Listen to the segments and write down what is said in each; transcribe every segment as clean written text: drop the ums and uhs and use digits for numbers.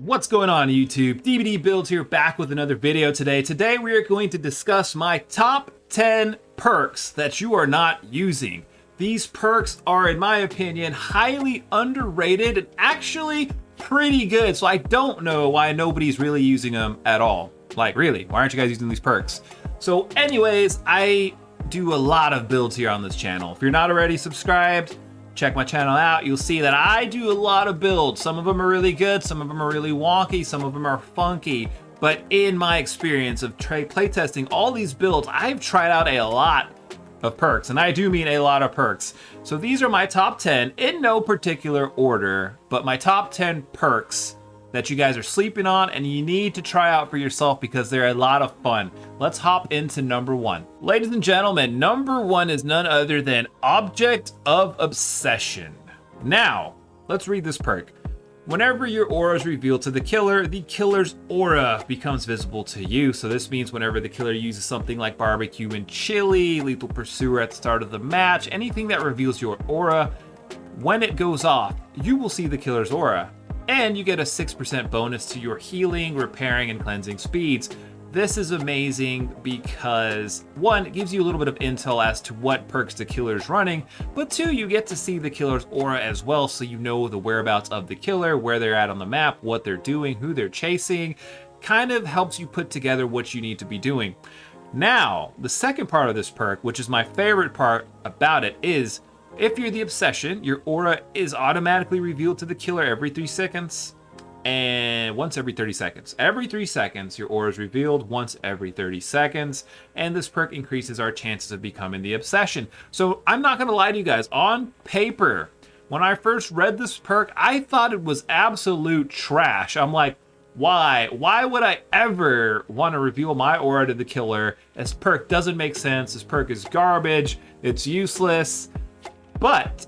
What's going on YouTube? DVD Builds here, back with another video today. Today we are going to discuss my top 10 perks that you are not using. These perks are, in my opinion, highly underrated and actually pretty good. So I don't know why nobody's really using them at all. Like really, why aren't you guys using these perks? So anyways, I do a lot of builds here on this channel. If you're not already subscribed, check my channel out. You'll see that I do a lot of builds. Some of them are really good, some of them are really wonky, some of them are funky. But in my experience of playtesting all these builds, I've tried out a lot of perks, and I do mean a lot of perks. So these are my top 10 in no particular order, but my top 10 perks that you guys are sleeping on and you need to try out for yourself because they're a lot of fun. Let's hop into number one. Ladies and gentlemen, number one is none other than Object of Obsession. Now, let's read this perk. Whenever your aura is revealed to the killer's aura becomes visible to you. So this means whenever the killer uses something like barbecue and chili, lethal pursuer at the start of the match, anything that reveals your aura, when it goes off, you will see the killer's aura. And you get a 6% bonus to your healing, repairing, and cleansing speeds. This is amazing because one, it gives you a little bit of intel as to what perks the killer is running, but two, you get to see the killer's aura as well, so you know the whereabouts of the killer, where they're at on the map, what they're doing, who they're chasing. Kind of helps you put together what you need to be doing. Now, the second part of this perk, which is my favorite part about it, is if you're the Obsession, your aura is automatically revealed to the killer every 3 seconds and once every 30 seconds. Every 3 seconds, your aura is revealed once every 30 seconds, and this perk increases our chances of becoming the Obsession. So I'm not gonna lie to you guys, on paper, when I first read this perk, I thought it was absolute trash. I'm like, why? Why would I ever want to reveal my aura to the killer? This perk doesn't make sense. This perk is garbage. It's useless. But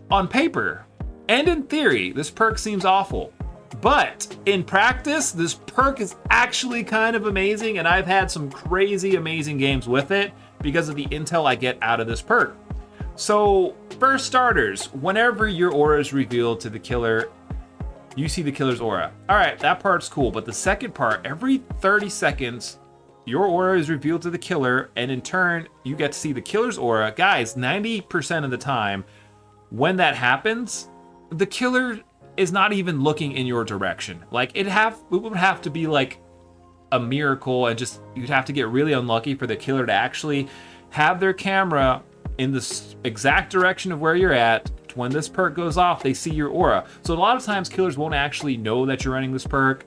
on paper and in theory, this perk seems awful. But in practice, this perk is actually kind of amazing, and I've had some crazy amazing games with it because of the intel I get out of this perk. So for starters, whenever your aura is revealed to the killer, you see the killer's aura. All right, that part's cool, but the second part, every 30 seconds, your aura is revealed to the killer, and in turn, you get to see the killer's aura. Guys, 90% of the time, when that happens, the killer is not even looking in your direction. Like, it would have to be like a miracle, and just, you'd have to get really unlucky for the killer to actually have their camera in the exact direction of where you're at. When this perk goes off, they see your aura. So a lot of times, killers won't actually know that you're running this perk.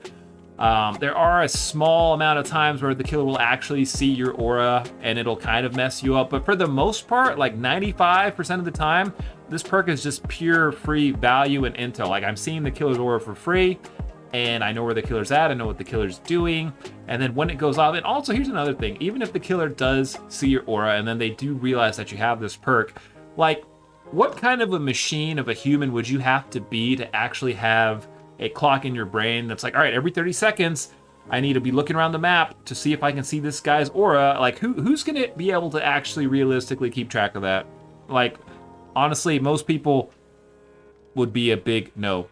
There are a small amount of times where the killer will actually see your aura and it'll kind of mess you up. But for the most part, like 95% of the time, this perk is just pure free value and intel. Like, I'm seeing the killer's aura for free and I know where the killer's at. I know what the killer's doing. And then when it goes off, and also here's another thing, even if the killer does see your aura and then they do realize that you have this perk, like, what kind of a machine of a human would you have to be to actually have a clock in your brain that's like, all right, every 30 seconds, I need to be looking around the map to see if I can see this guy's aura? Like, who's gonna be able to actually realistically keep track of that? Like, honestly, most people would be a big no.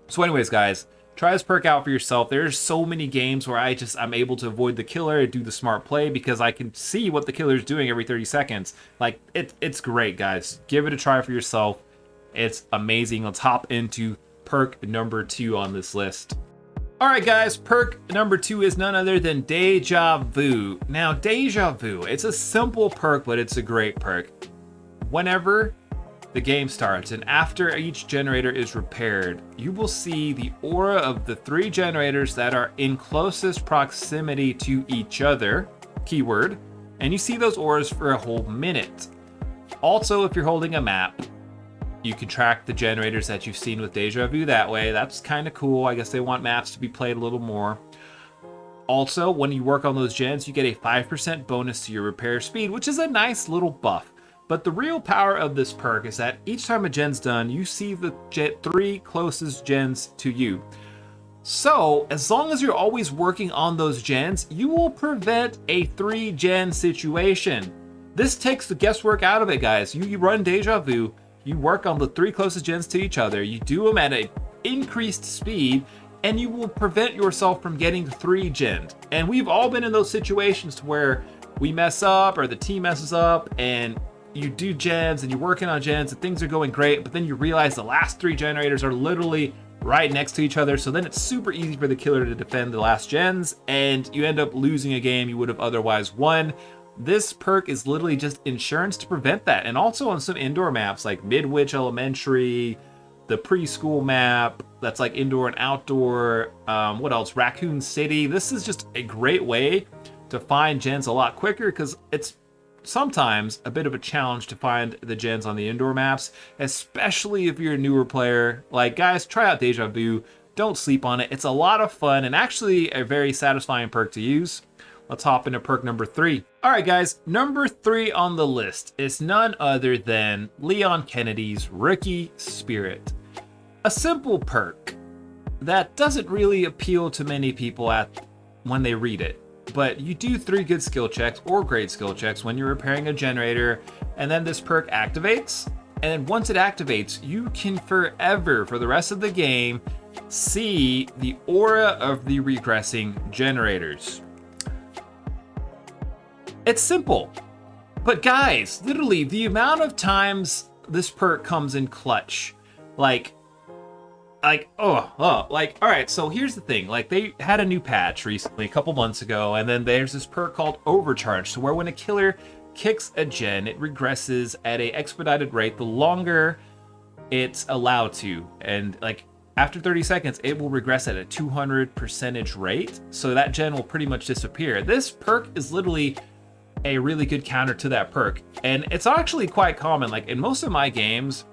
So anyways, guys, try this perk out for yourself. There's so many games where I'm able to avoid the killer and do the smart play because I can see what the killer's doing every 30 seconds. Like, it's great, guys. Give it a try for yourself. It's amazing. Let's hop into perk number 2 on this list. All right, guys, perk number 2 is none other than Deja Vu. Now, Deja Vu, it's a simple perk, but it's a great perk. Whenever the game starts and after each generator is repaired, you will see the aura of the 3 generators that are in closest proximity to each other, keyword, and you see those auras for a whole minute. Also, if you're holding a map, you can track the generators that you've seen with Deja Vu that way. That's kind of cool. I guess they want maps to be played a little more. Also, when you work on those gens, you get a 5% bonus to your repair speed, which is a nice little buff. But the real power of this perk is that each time a gen's done, you see the 3 closest gens to you. So, as long as you're always working on those gens, you will prevent a 3-gen situation. This takes the guesswork out of it, guys. You run Deja Vu, you work on the 3 closest gens to each other, you do them at an increased speed, and you will prevent yourself from getting 3 gens. And we've all been in those situations to where we mess up or the team messes up and you do gens and you're working on gens and things are going great, but then you realize the last 3 generators are literally right next to each other. So then it's super easy for the killer to defend the last gens and you end up losing a game you would have otherwise won. This perk is literally just insurance to prevent that. And also on some indoor maps like Midwich Elementary, the preschool map that's like indoor and outdoor, what else? Raccoon City. This is just a great way to find gens a lot quicker because it's sometimes a bit of a challenge to find the gens on the indoor maps, especially if you're a newer player. Like, guys, try out Deja Vu. Don't sleep on it. It's a lot of fun and actually a very satisfying perk to use. Let's hop into perk number 3. All right, guys, number 3 on the list is none other than Leon Kennedy's Rookie Spirit. A simple perk that doesn't really appeal to many people when they read it. But you do 3 good skill checks or great skill checks when you're repairing a generator, and then this perk activates. And once it activates, you can forever, for the rest of the game, see the aura of the regressing generators. It's simple. But guys, literally the amount of times this perk comes in clutch, all right, so here's the thing. Like, they had a new patch recently, a couple months ago, and then there's this perk called Overcharge, so where when a killer kicks a gen, it regresses at a expedited rate the longer it's allowed to. And like after 30 seconds, it will regress at a 200% rate, so that gen will pretty much disappear. This perk is literally a really good counter to that perk, and it's actually quite common. Like in most of my games,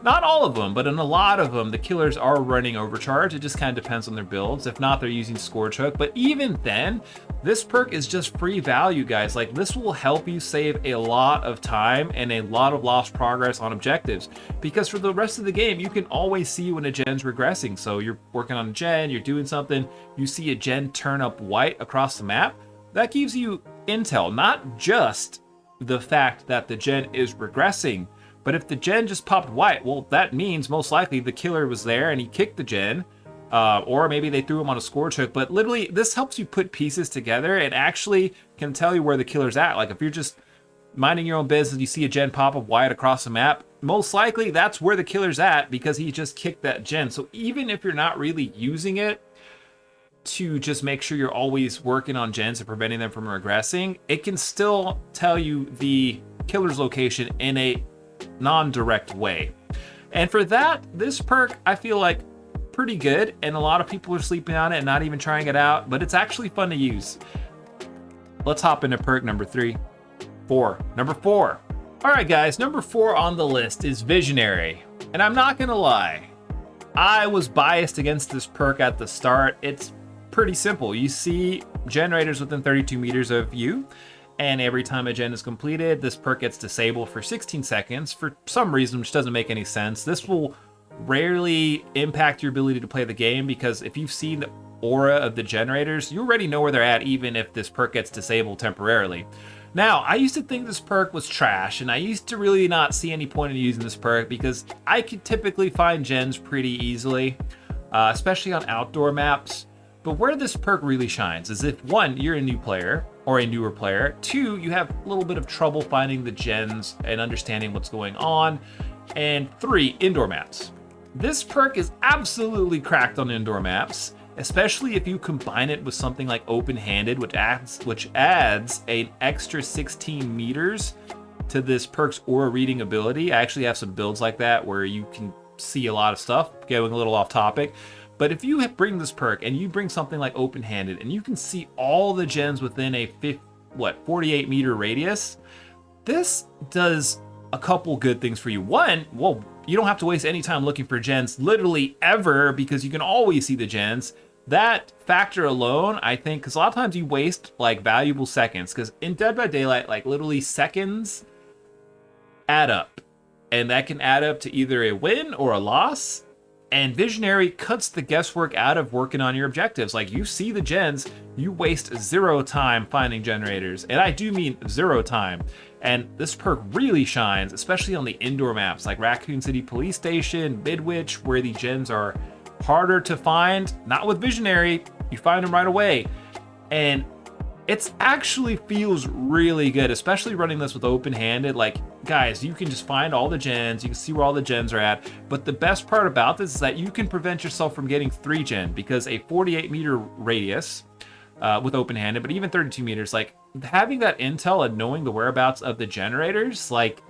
not all of them, but in a lot of them, the killers are running Overcharge. It just kind of depends on their builds. If not, they're using Scourge Hook. But even then, this perk is just free value, guys. Like, this will help you save a lot of time and a lot of lost progress on objectives. Because for the rest of the game, you can always see when a gen's regressing. So you're working on a gen, you're doing something, you see a gen turn up white across the map. That gives you intel, not just the fact that the gen is regressing, but if the gen just popped white, well, that means most likely the killer was there and he kicked the gen, or maybe they threw him on a Scourge Hook. But literally, this helps you put pieces together and actually can tell you where the killer's at. Like if you're just minding your own business, you see a gen pop up white across the map, most likely that's where the killer's at because he just kicked that gen. So even if you're not really using it to just make sure you're always working on gens and preventing them from regressing, it can still tell you the killer's location in a non-direct way. And for that, this perk I feel like pretty good, and a lot of people are sleeping on it and not even trying it out, but it's actually fun to use. Let's hop into perk number 4. Number 4. All right, guys, number 4 on the list is Visionary. And I'm not gonna lie, I was biased against this perk at the start. It's pretty simple. You see generators within 32 meters of you, and every time a gen is completed, this perk gets disabled for 16 seconds for some reason, which doesn't make any sense. This will rarely impact your ability to play the game because if you've seen the aura of the generators, you already know where they're at even if this perk gets disabled temporarily. Now, I used to think this perk was trash, and I used to really not see any point in using this perk because I could typically find gens pretty easily, especially on outdoor maps. But where this perk really shines is if 1, you're a new player or a newer player, 2, you have a little bit of trouble finding the gens and understanding what's going on, and 3, indoor maps. This perk is absolutely cracked on indoor maps, especially if you combine it with something like open-handed, which adds an extra 16 meters to this perk's aura reading ability. I actually have some builds like that where you can see a lot of stuff, going a little off topic. But if you bring this perk and you bring something like open-handed and you can see all the gens within a 48 meter radius, this does a couple good things for you. 1, well, you don't have to waste any time looking for gens literally ever because you can always see the gens. That factor alone, I think, because a lot of times you waste like valuable seconds, because in Dead by Daylight, like literally seconds add up, and that can add up to either a win or a loss. And Visionary cuts the guesswork out of working on your objectives. Like, you see the gens, you waste 0 time finding generators. And I do mean 0 time. And this perk really shines, especially on the indoor maps like Raccoon City Police Station, Midwich, where the gens are harder to find. Not with Visionary, you find them right away. And it actually feels really good, especially running this with open-handed. Like, guys, you can just find all the gens, you can see where all the gens are at. But the best part about this is that you can prevent yourself from getting 3 gen, because a 48 meter radius with open-handed, but even 32 meters, like having that intel and knowing the whereabouts of the generators, like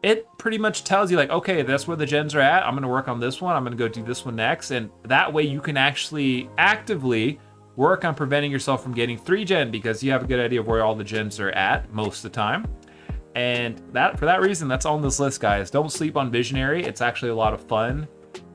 it pretty much tells you like, okay, that's where the gens are at. I'm gonna work on this one. I'm gonna go do this one next. And that way you can actually actively work on preventing yourself from getting 3 gen, because you have a good idea of where all the gens are at most of the time. And that, for that reason, that's on this list, guys. Don't sleep on Visionary. It's actually a lot of fun,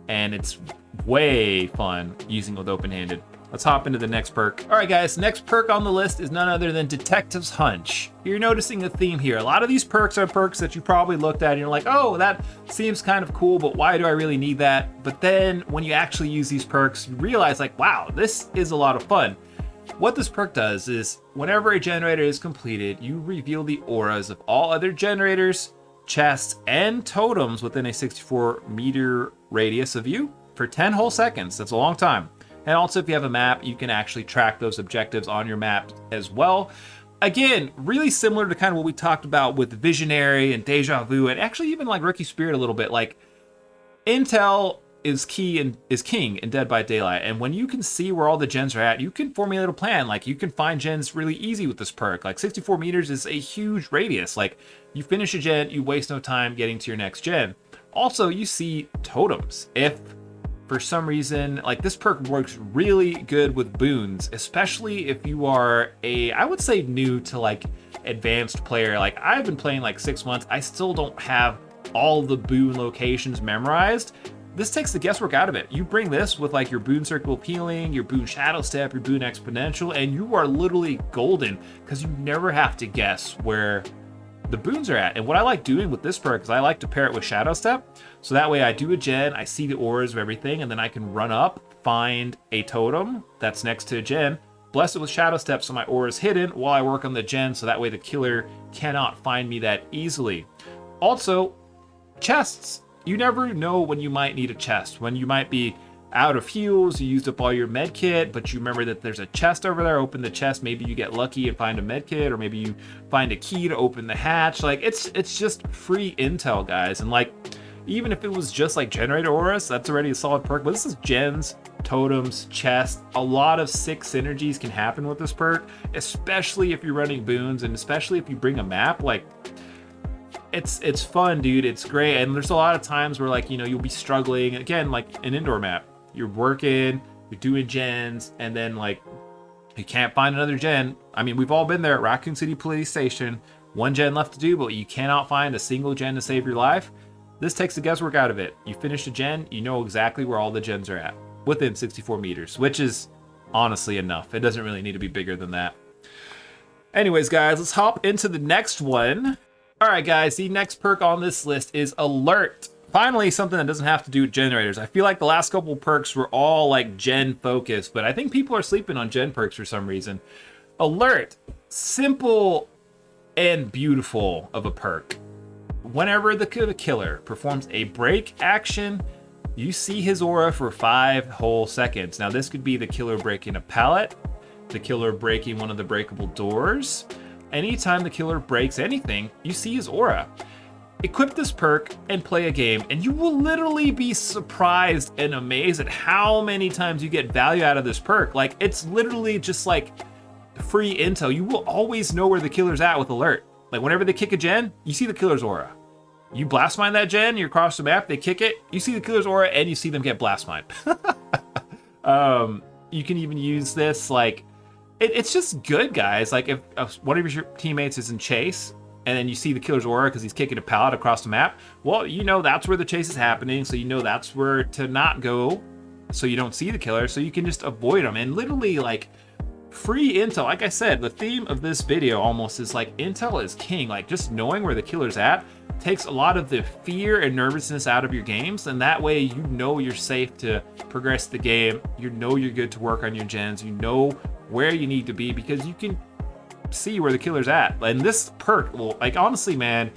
and it's way fun using it with open-handed. Let's hop into the next perk. All right, guys, next perk on the list is none other than Detective's Hunch. You're noticing a theme here. A lot of these perks are perks that you probably looked at and you're like, oh, that seems kind of cool, but why do I really need that? But then when you actually use these perks, you realize like, wow, this is a lot of fun. What this perk does is whenever a generator is completed, you reveal the auras of all other generators, chests, and totems within a 64 meter radius of you for 10 whole seconds. That's a long time. And also, if you have a map, you can actually track those objectives on your map as well. Again, really similar to kind of what we talked about with Visionary and Deja Vu, and actually even like Rookie Spirit a little bit. Like, intel is king in Dead by Daylight, and when you can see where all the gens are at, you can formulate a plan. Like, you can find gens really easy with this perk. Like, 64 meters is a huge radius. Like, you finish a gen, you waste no time getting to your next gen. Also, you see totems. If for some reason, like, this perk works really good with boons, especially if you are a, I would say, new to like advanced player. Like, I've been playing like 6 months. I still don't have all the boon locations memorized. This takes the guesswork out of it. You bring this with like your boon circle of healing, your boon shadow step, your boon exponential, and you are literally golden, because you never have to guess where the boons are at. And what I like doing with this perk is I like to pair it with shadow step, so that way I do a gen, I see the auras of everything, and then I can run up, find a totem that's next to a gen, bless it with shadow step so my aura is hidden while I work on the gen, so that way the killer cannot find me that easily. Also, chests. You never know when you might need a chest, when you might be out of heals, you used up all your med kit, but you remember that there's a chest over there. Open the chest, maybe you get lucky and find a med kit, or maybe you find a key to open the hatch. Like, it's just free intel, guys. And like, even if it was just like generator auras, that's already a solid perk. But this is gens, totems, chests. A lot of sick synergies can happen with this perk, especially if you're running boons, and especially if you bring a map. Like, it's fun, dude. It's great. And there's a lot of times where, like, you know, you'll be struggling. Again, like an indoor map, you're working, you're doing gens, and then like you can't find another gen. I mean, we've all been there at Raccoon City Police Station. 1 gen left to do, but you cannot find a single gen to save your life. This takes the guesswork out of it. You finish a gen, you know exactly where all the gens are at within 64 meters, which is honestly enough. It doesn't really need to be bigger than that. Anyways, guys, let's hop into the next one. All right, guys, the next perk on this list is Alert. Finally, something that doesn't have to do with generators. I feel like the last couple perks were all like gen focused, but I think people are sleeping on gen perks for some reason. Alert, simple and beautiful of a perk. Whenever the killer performs a break action, you see his aura for 5 whole seconds. Now, this could be the killer breaking a pallet, the killer breaking one of the breakable doors. Anytime the killer breaks anything, you see his aura. Equip this perk and play a game, and you will literally be surprised and amazed at how many times you get value out of this perk. Like, it's literally just like free intel. You will always know where the killer's at with Alert. Like, whenever they kick a gen, you see the killer's aura. You blast mine that gen, you're across the map, they kick it, you see the killer's aura, and you see them get blast mined. You can even use this, like, it's just good, guys. Like, if one of your teammates is in chase, and then you see the killer's aura because he's kicking a pallet across the map, well, you know that's where the chase is happening, so you know that's where to not go, so you don't see the killer, so you can just avoid them. And literally, like, free intel. Like I said, the theme of this video almost is like, intel is king. Like, just knowing where the killer's at takes a lot of the fear and nervousness out of your games, and that way you know you're safe to progress the game. You know you're good to work on your gens. You know where you need to be because you can see where the killer's at. And this perk will, like, honestly, man,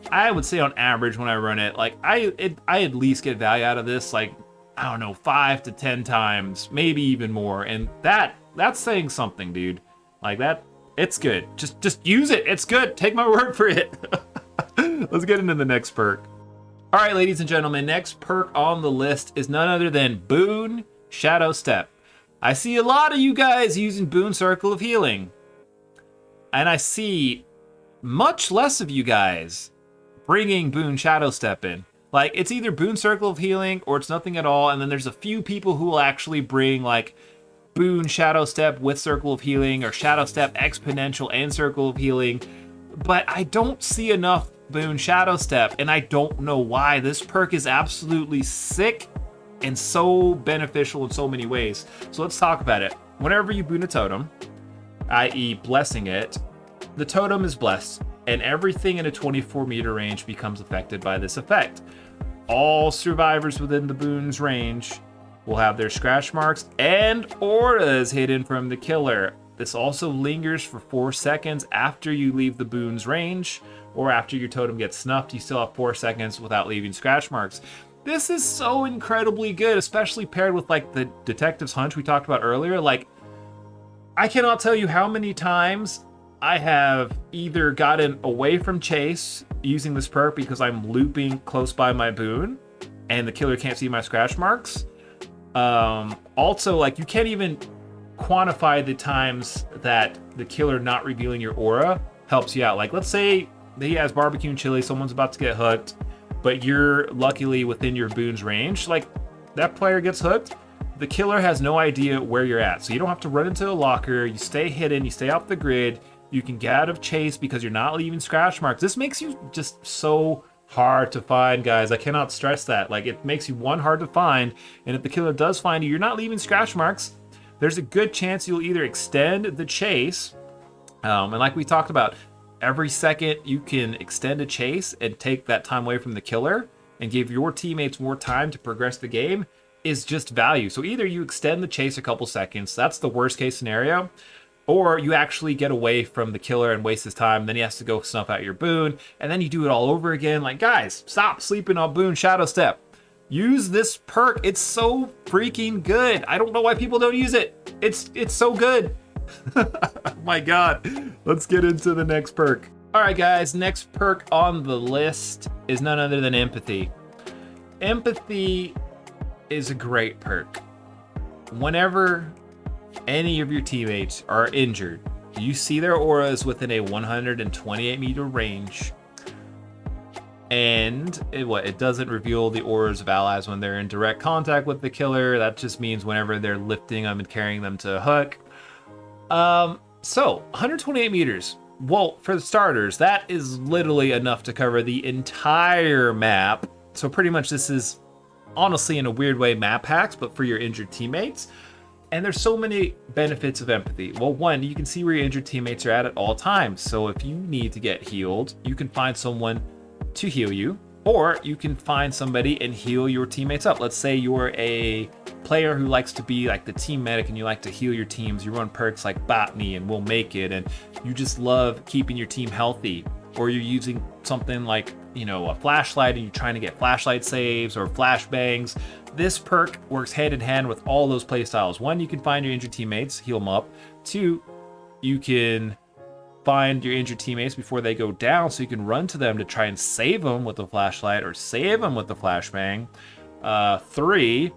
I would say on average when I run it, like, I at least get value out of this, like, I don't know, 5 to 10 times, maybe even more. And that's saying something, dude. Like that, it's good. Just use it. It's good. Take my word for it. Let's get into the next perk. All right, ladies and gentlemen, next perk on the list is none other than Boon Shadow Step. I see a lot of you guys using Boon Circle of Healing. And I see much less of you guys bringing Boon Shadow Step in. Like, it's either Boon Circle of Healing or it's nothing at all. And then there's a few people who will actually bring, like, Boon Shadow Step with Circle of Healing or Shadow Step Exponential and Circle of Healing. But I don't see enough Boon Shadow Step, and I don't know why. This perk is absolutely sick and so beneficial in so many ways. So let's talk about it. Whenever you boon a totem, i.e. blessing it, the totem is blessed, and everything in a 24-meter range becomes affected by this effect. All survivors within the boon's range will have their scratch marks and auras hidden from the killer. This also lingers for 4 seconds after you leave the boon's range, or after your totem gets snuffed, you still have 4 seconds without leaving scratch marks. This is so incredibly good, especially paired with like the Detective's Hunch we talked about earlier. Like, I cannot tell you how many times I have either gotten away from chase using this perk because I'm looping close by my boon and the killer can't see my scratch marks. Also, like, you can't even quantify the times that the killer not revealing your aura helps you out. Like, let's say he has barbecue and chili, someone's about to get hooked, but you're luckily within your boon's range. Like, that player gets hooked, the killer has no idea where you're at. So you don't have to run into a locker, you stay hidden, you stay off the grid, you can get out of chase because you're not leaving scratch marks. This makes you just so hard to find, guys. I cannot stress that. Like, it makes you hard to find, and if the killer does find you, you're not leaving scratch marks. There's a good chance you'll either extend the chase, and like we talked about, every second you can extend a chase and take that time away from the killer and give your teammates more time to progress the game is just value. So either you extend the chase a couple seconds, that's the worst case scenario, or you actually get away from the killer and waste his time, and then he has to go snuff out your boon, and then you do it all over again. Like, guys, stop sleeping on Boon Shadow Step. Use this perk. It's so freaking good. I don't know why people don't use it. It's so good. Oh my god. Let's get into the next perk. All right, guys, next perk on the list is none other than Empathy. Empathy is a great perk. Whenever any of your teammates are injured, you see their auras within a 128-meter range, and it doesn't reveal the auras of allies when they're in direct contact with the killer. That just means whenever they're lifting them and carrying them to a hook. So 128 meters. Well, for the starters, that is literally enough to cover the entire map. So pretty much this is, honestly, in a weird way, map hacks, but for your injured teammates. And there's so many benefits of Empathy. Well, one, you can see where your injured teammates are at all times. So if you need to get healed, you can find someone to heal you, or you can find somebody and heal your teammates up. Let's say you're a player who likes to be like the team medic and you like to heal your teams. You run perks like Botany and We'll Make It, and you just love keeping your team healthy. Or you're using something like, a flashlight and you're trying to get flashlight saves or flashbangs. This perk works hand in hand with all those playstyles. One, you can find your injured teammates, heal them up. Two, you can find your injured teammates before they go down, so you can run to them to try and save them with the flashlight or save them with the flashbang. 3,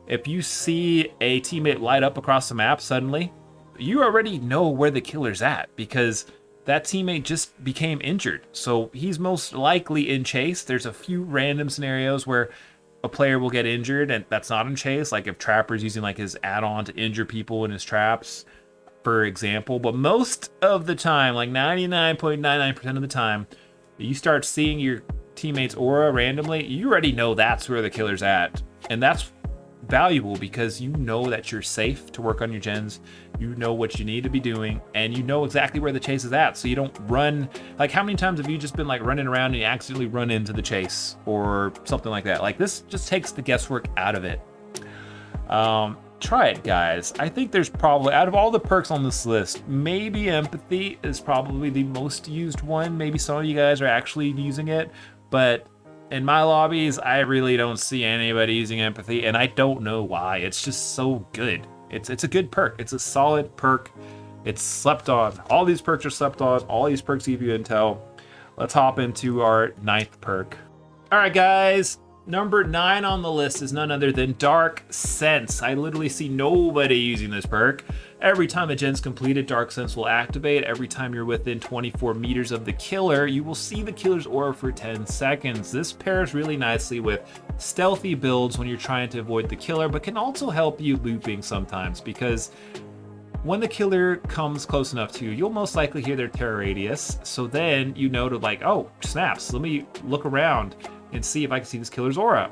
if you see a teammate light up across the map suddenly, you already know where the killer's at because that teammate just became injured. So he's most likely in chase. There's a few random scenarios where a player will get injured and that's not in chase, like if Trapper's using like his add-on to injure people in his traps, for example. But most of the time, like 99.99% of the time, you start seeing your teammate's aura randomly, you already know that's where the killer's at. And that's valuable because you know that you're safe to work on your gens, you know what you need to be doing, and you know exactly where the chase is at, so you don't run. Like, how many times have you just been like running around and you accidentally run into the chase or something like that? Like, this just takes the guesswork out of it. Try it, guys. I think there's probably, out of all the perks on this list, maybe Empathy is probably the most used one. Maybe some of you guys are actually using it, but in my lobbies, I really don't see anybody using empathy, and I don't know why. It's just so good. It's a good perk. It's a solid perk. It's slept on. All these perks are slept on. All these perks give you intel. Let's hop into our 9th perk. All right, guys. Number 9 on the list is none other than Dark Sense. I literally see nobody using this perk. Every time a gen's completed, Dark Sense will activate. Every time you're within 24 meters of the killer, you will see the killer's aura for 10 seconds. This pairs really nicely with stealthy builds when you're trying to avoid the killer, but can also help you looping sometimes, because when the killer comes close enough to you, you'll most likely hear their terror radius. So then you know to like, oh, snaps, let me look around and see if I can see this killer's aura.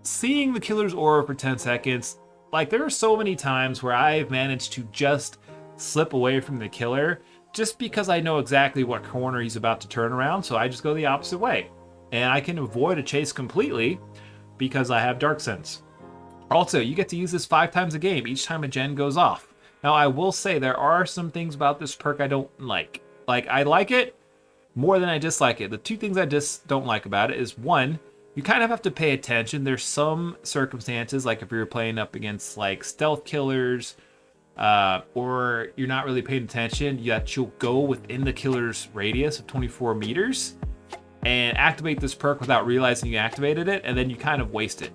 Seeing the killer's aura for 10 seconds, like there are so many times where I've managed to just slip away from the killer just because I know exactly what corner he's about to turn around, so I just go the opposite way. And I can avoid a chase completely because I have Dark Sense. Also, you get to use this 5 times a game each time a gen goes off. Now, I will say there are some things about this perk I don't like. Like, I like it more than I dislike it. The 2 things I just don't like about it is, 1, you kind of have to pay attention. There's some circumstances, like if you're playing up against like stealth killers, or you're not really paying attention, that you'll go within the killer's radius of 24 meters and activate this perk without realizing you activated it, and then you kind of waste it.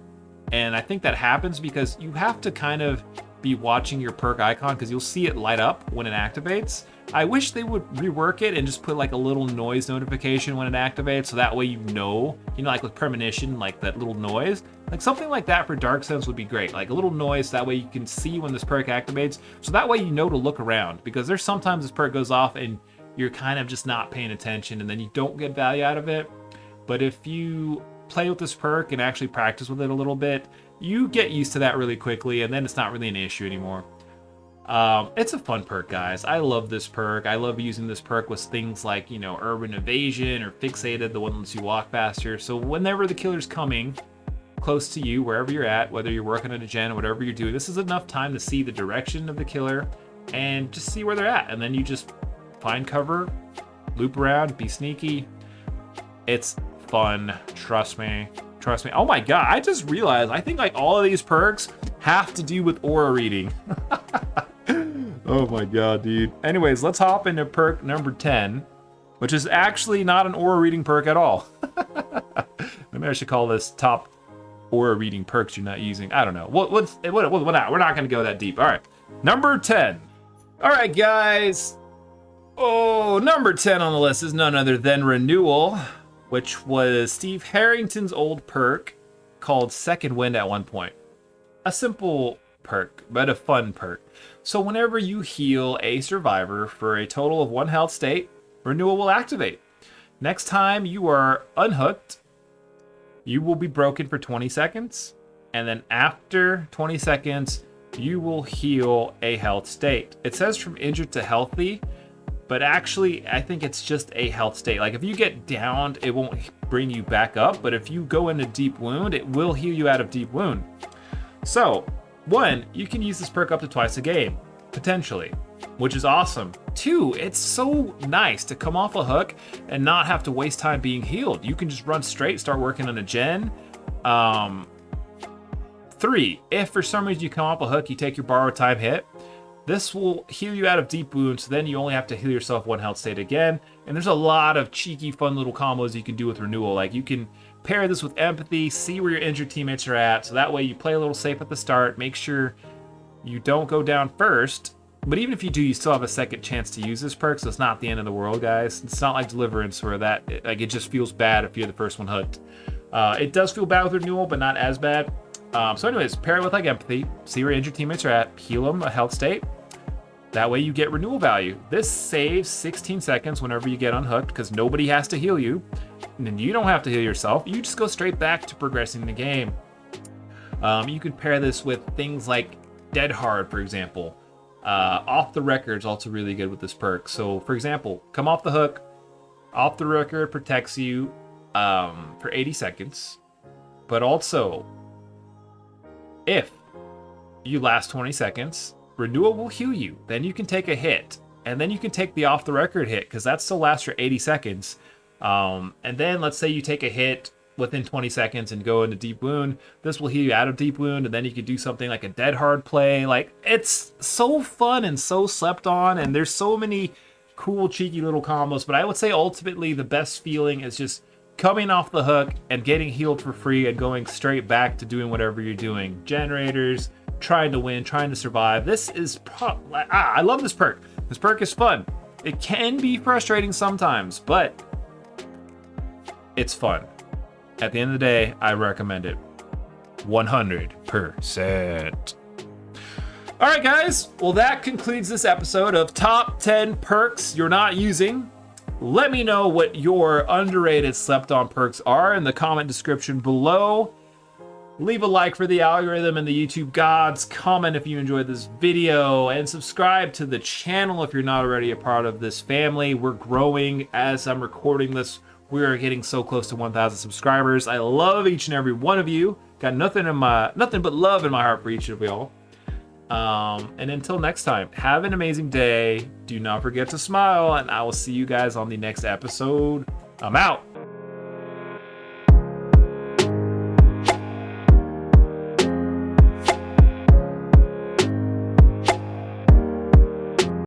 And I think that happens because you have to kind of be watching your perk icon because you'll see it light up when it activates. I wish they would rework it and just put like a little noise notification when it activates, so that way you know, like with premonition, like that little noise. Like something like that for Dark Sense would be great. Like a little noise, that way you can see when this perk activates, so that way you know to look around, because there's sometimes this perk goes off and you're kind of just not paying attention and then you don't get value out of it. But if you play with this perk and actually practice with it a little bit, you get used to that really quickly, and then it's not really an issue anymore. It's a fun perk, guys. I love this perk. I love using this perk with things like, Urban Evasion or Fixated, the one that lets you walk faster. So whenever the killer's coming close to you, wherever you're at, whether you're working at a gen or whatever you're doing, this is enough time to see the direction of the killer and just see where they're at. And then you just find cover, loop around, be sneaky. It's fun. Trust me. Trust me. Oh my god, I just realized, I think like all of these perks have to do with aura reading. Oh my god, dude. Anyways, let's hop into perk number 10, which is actually not an aura reading perk at all. Maybe I should call this top aura reading perks you're not using. I don't know. We're not going to go that deep. All right. Number 10. All right, guys. Oh, number 10 on the list is none other than Renewal, which was Steve Harrington's old perk called Second Wind at one point. A simple perk, but a fun perk. So whenever you heal a survivor for a total of 1 health state, Renewal will activate. Next time you are unhooked, you will be broken for 20 seconds. And then after 20 seconds, you will heal a health state. It says from injured to healthy, but actually, I think it's just a health state. Like if you get downed, it won't bring you back up. But if you go into deep wound, it will heal you out of deep wound. So, 1, you can use this perk up to twice a game, potentially, which is awesome. 2, it's so nice to come off a hook and not have to waste time being healed. You can just run straight, start working on a gen. 3, if for some reason you come off a hook, you take your borrowed time hit, this will heal you out of deep wounds, so then you only have to heal yourself 1 health state again. And there's a lot of cheeky, fun little combos you can do with Renewal. Like you can pair this with Empathy, see where your injured teammates are at, so that way you play a little safe at the start, make sure you don't go down first. But even if you do, you still have a second chance to use this perk, so it's not the end of the world, guys. It's not like Deliverance where it just feels bad if you're the first one hooked. It does feel bad with Renewal, but not as bad. So anyways, pair it with like Empathy, see where injured teammates are at, heal them a health state. That way you get Renewal value. This saves 16 seconds whenever you get unhooked because nobody has to heal you. And then you don't have to heal yourself. You just go straight back to progressing the game. You can pair this with things like Dead Hard, for example. Off the Record is also really good with this perk. So, for example, come off the hook. Off the Record protects you for 80 seconds. But also, if you last 20 seconds, Renewal will heal you. Then you can take a hit. And then you can take the off the record hit because that still lasts for 80 seconds. And then let's say you take a hit within 20 seconds and go into deep wound. This will heal you out of deep wound, and then you could do something like a dead hard play. Like, it's so fun and so slept on, and there's so many cool, cheeky little combos. But I would say ultimately the best feeling is just coming off the hook and getting healed for free and going straight back to doing whatever you're doing. Generators, trying to win, trying to survive. This is I love this perk. This perk is fun. It can be frustrating sometimes, but it's fun. At the end of the day, I recommend it 100%. All right, guys. Well, that concludes this episode of Top 10 Perks You're Not Using. Let me know what your underrated slept-on perks are in the comment description below. Leave a like for the algorithm and the YouTube gods. Comment if you enjoyed this video, and subscribe to the channel if you're not already a part of this family. We're growing as I'm recording this. We are getting so close to 1,000 subscribers. I love each and every one of you. Got nothing but love in my heart for each of y'all. And until next time, have an amazing day. Do not forget to smile, and I will see you guys on the next episode. I'm out.